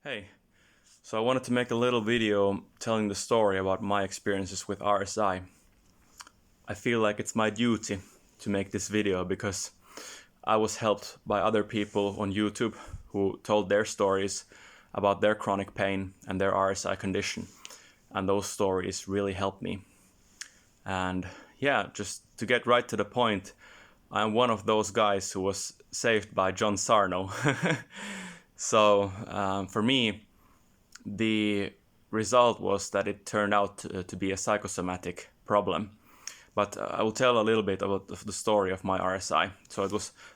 Hey, so I wanted to make a little video telling the story about my experiences with RSI. I feel like it's my duty to make this video because I was helped by other people on YouTube who told their stories about their chronic pain and their RSI condition. And those stories really helped me. And yeah, just to get right to the point, I'm one of those guys who was saved by John Sarno. So for me, the result was that it turned out to be a psychosomatic problem. But I will tell a little bit about the story of my RSI. So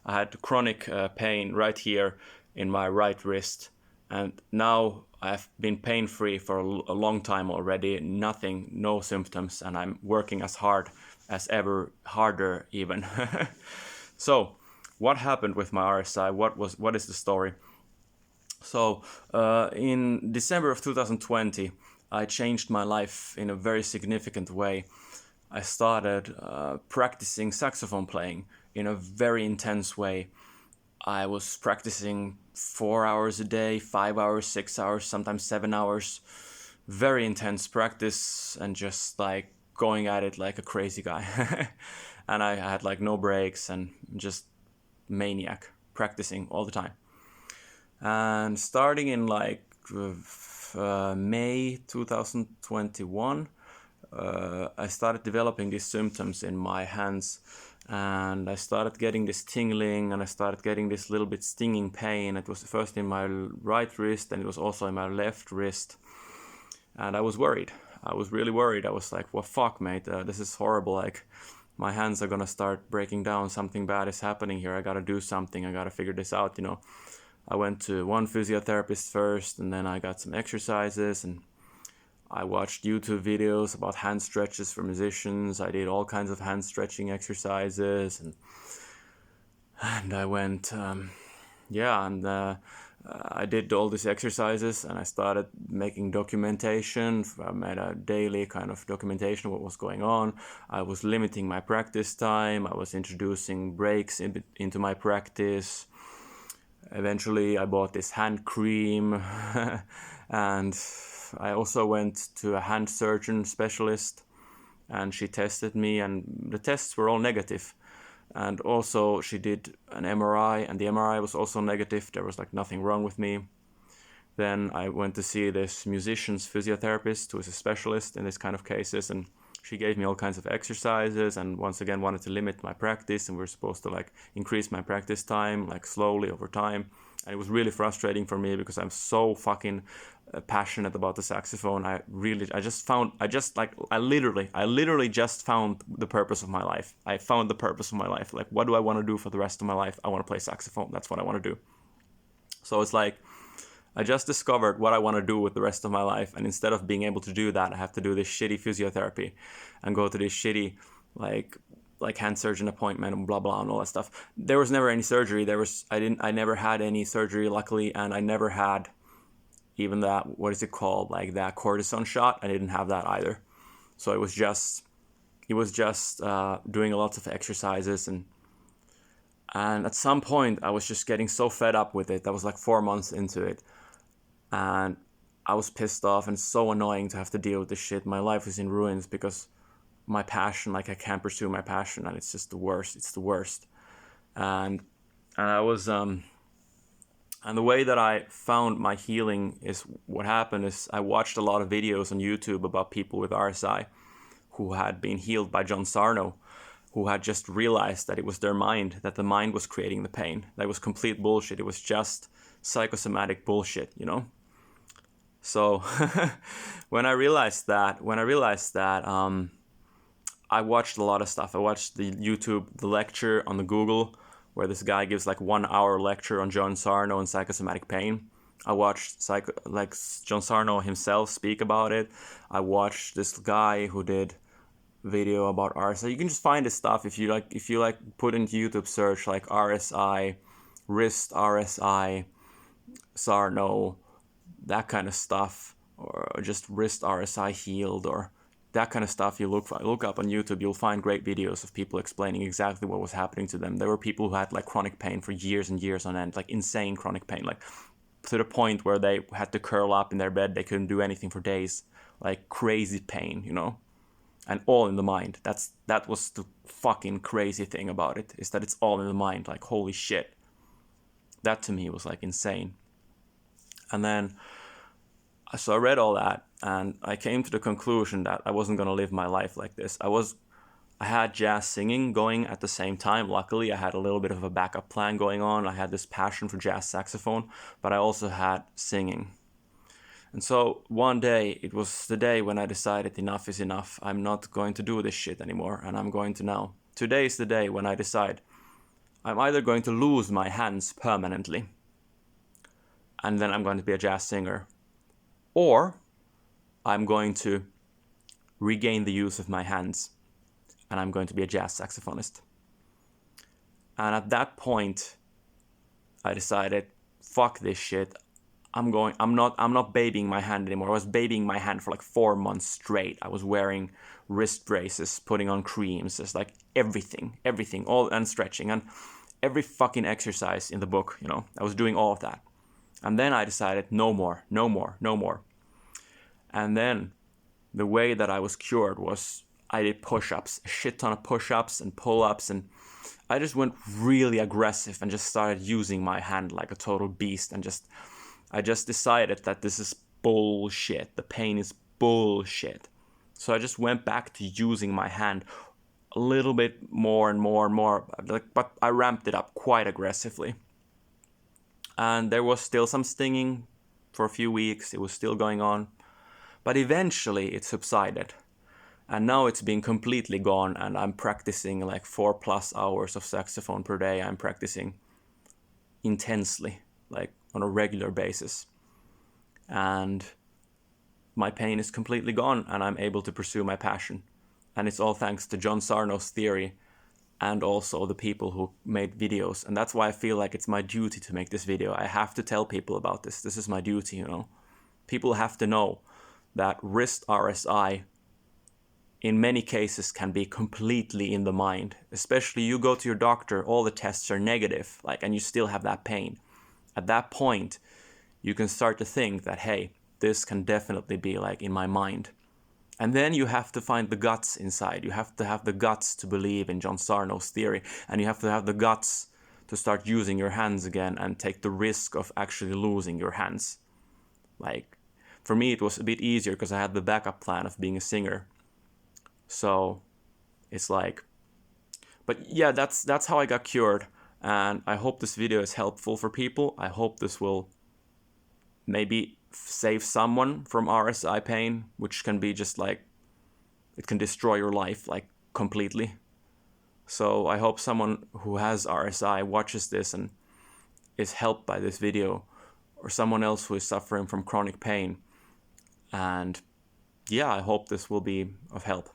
I had chronic pain right here in my right wrist, and now I've been pain-free for a long time already. Nothing, no symptoms, and I'm working as hard as ever, harder even. So, what happened with my RSI? What is the story? So, in December of 2020, I changed my life in a very significant way. I started practicing saxophone playing in a very intense way. I was practicing 4 hours a day, 5 hours, 6 hours, sometimes 7 hours. Very intense practice and just like going at it like a crazy guy. And I had like no breaks and just maniac practicing all the time. And starting in like May 2021, I started developing these symptoms in my hands, and I started getting this tingling, and I started getting this little bit stinging pain. It was first in my right wrist, and it was also in my left wrist. And I was worried. I was really worried. I was like, well, fuck, mate, this is horrible. Like, my hands are gonna start breaking down. Something bad is happening here. I gotta do something. I gotta figure this out, I went to one physiotherapist first, and then I got some exercises, and I watched YouTube videos about hand stretches for musicians. I did all kinds of hand stretching exercises, and I went, I did all these exercises, and I started making documentation. I made a daily kind of documentation of what was going on. I was limiting my practice time. I was introducing breaks into my practice. Eventually, I bought this hand cream, and I also went to a hand surgeon specialist, and she tested me, and the tests were all negative. And also, she did an MRI, and the MRI was also negative. There was like nothing wrong with me. Then I went to see this musician's physiotherapist, who is a specialist in this kind of cases, and she gave me all kinds of exercises, and once again wanted to limit my practice, and we were supposed to like increase my practice time like slowly over time. And it was really frustrating for me because I'm so fucking passionate about the saxophone. I literally just found the purpose of my life. I found the purpose of my life. Like, what do I want to do for the rest of my life? I want to play saxophone. That's what I want to do. So it's like, I just discovered what I want to do with the rest of my life, and instead of being able to do that, I have to do this shitty physiotherapy and go to this shitty like hand surgeon appointment and blah blah and all that stuff. There was never any surgery. I never had any surgery, luckily, and I never had even that, what is it called, like that cortisone shot. I didn't have that either. So it was just doing lots of exercises, and at some point I was just getting so fed up with it. That was like 4 months into it, and I was pissed off, and it's so annoying to have to deal with this shit. My life is in ruins because my passion, like I can't pursue my passion, and it's just the worst. It's the worst. And I was and the way that I found my healing is, what happened is I watched a lot of videos on YouTube about people with RSI who had been healed by John Sarno, who had just realized that it was their mind, that the mind was creating the pain. That was complete bullshit. It was just psychosomatic bullshit, So when I realized that, I watched a lot of stuff. I watched the lecture on the Google, where this guy gives like 1 hour lecture on John Sarno and psychosomatic pain. I watched John Sarno himself speak about it. I watched this guy who did video about RSI. You can just find this stuff if you put into YouTube search like RSI, wrist RSI, Sarno, that kind of stuff, or just wrist RSI healed, or that kind of stuff. You look up on YouTube, you'll find great videos of people explaining exactly what was happening to them. There were people who had like chronic pain for years and years on end, like insane chronic pain, like to the point where they had to curl up in their bed. They couldn't do anything for days, like crazy pain, you know, and all in the mind. That was the fucking crazy thing about it, is that it's all in the mind. Like, holy shit. That to me was like insane. And then, so I read all that, and I came to the conclusion that I wasn't gonna live my life like this. I had jazz singing going at the same time. Luckily, I had a little bit of a backup plan going on. I had this passion for jazz saxophone, but I also had singing. And so one day, it was the day when I decided enough is enough. I'm not going to do this shit anymore, and I'm going to now. Today is the day when I decide I'm either going to lose my hands permanently, and then I'm going to be a jazz singer, or I'm going to regain the use of my hands, and I'm going to be a jazz saxophonist. And at that point, I decided, fuck this shit. I'm not babying my hand anymore. I was babying my hand for like 4 months straight. I was wearing wrist braces, putting on creams, just like everything, all, and stretching, and every fucking exercise in the book, you know, I was doing all of that. And then I decided, no more. And then the way that I was cured was I did push-ups, a shit ton of push-ups and pull-ups, and I just went really aggressive and just started using my hand like a total beast, and I just decided that this is bullshit. The pain is bullshit. So I just went back to using my hand a little bit more and more, but I ramped it up quite aggressively. And there was still some stinging for a few weeks. It was still going on. But eventually it subsided. And now it's been completely gone, and I'm practicing like 4+ hours of saxophone per day. I'm practicing intensely, like on a regular basis. And my pain is completely gone, and I'm able to pursue my passion. And it's all thanks to John Sarnos' theory, and also the people who made videos. And that's why I feel like it's my duty to make this video. I have to tell people about this. This is my duty, you know. People have to know that wrist RSI in many cases can be completely in the mind. Especially you go to your doctor, all the tests are negative, like, and you still have that pain. At that point, you can start to think that, hey, this can definitely be like in my mind. And then you have to find the guts inside. You have to have the guts to believe in John Sarnos' theory. And you have to have the guts to start using your hands again and take the risk of actually losing your hands. Like, for me, it was a bit easier because I had the backup plan of being a singer. So it's like, but yeah, that's how I got cured. And I hope this video is helpful for people. I hope this will maybe save someone from RSI pain, which can be just like, it can destroy your life like completely. So I hope someone who has RSI watches this and is helped by this video, or someone else who is suffering from chronic pain. And yeah, I hope this will be of help.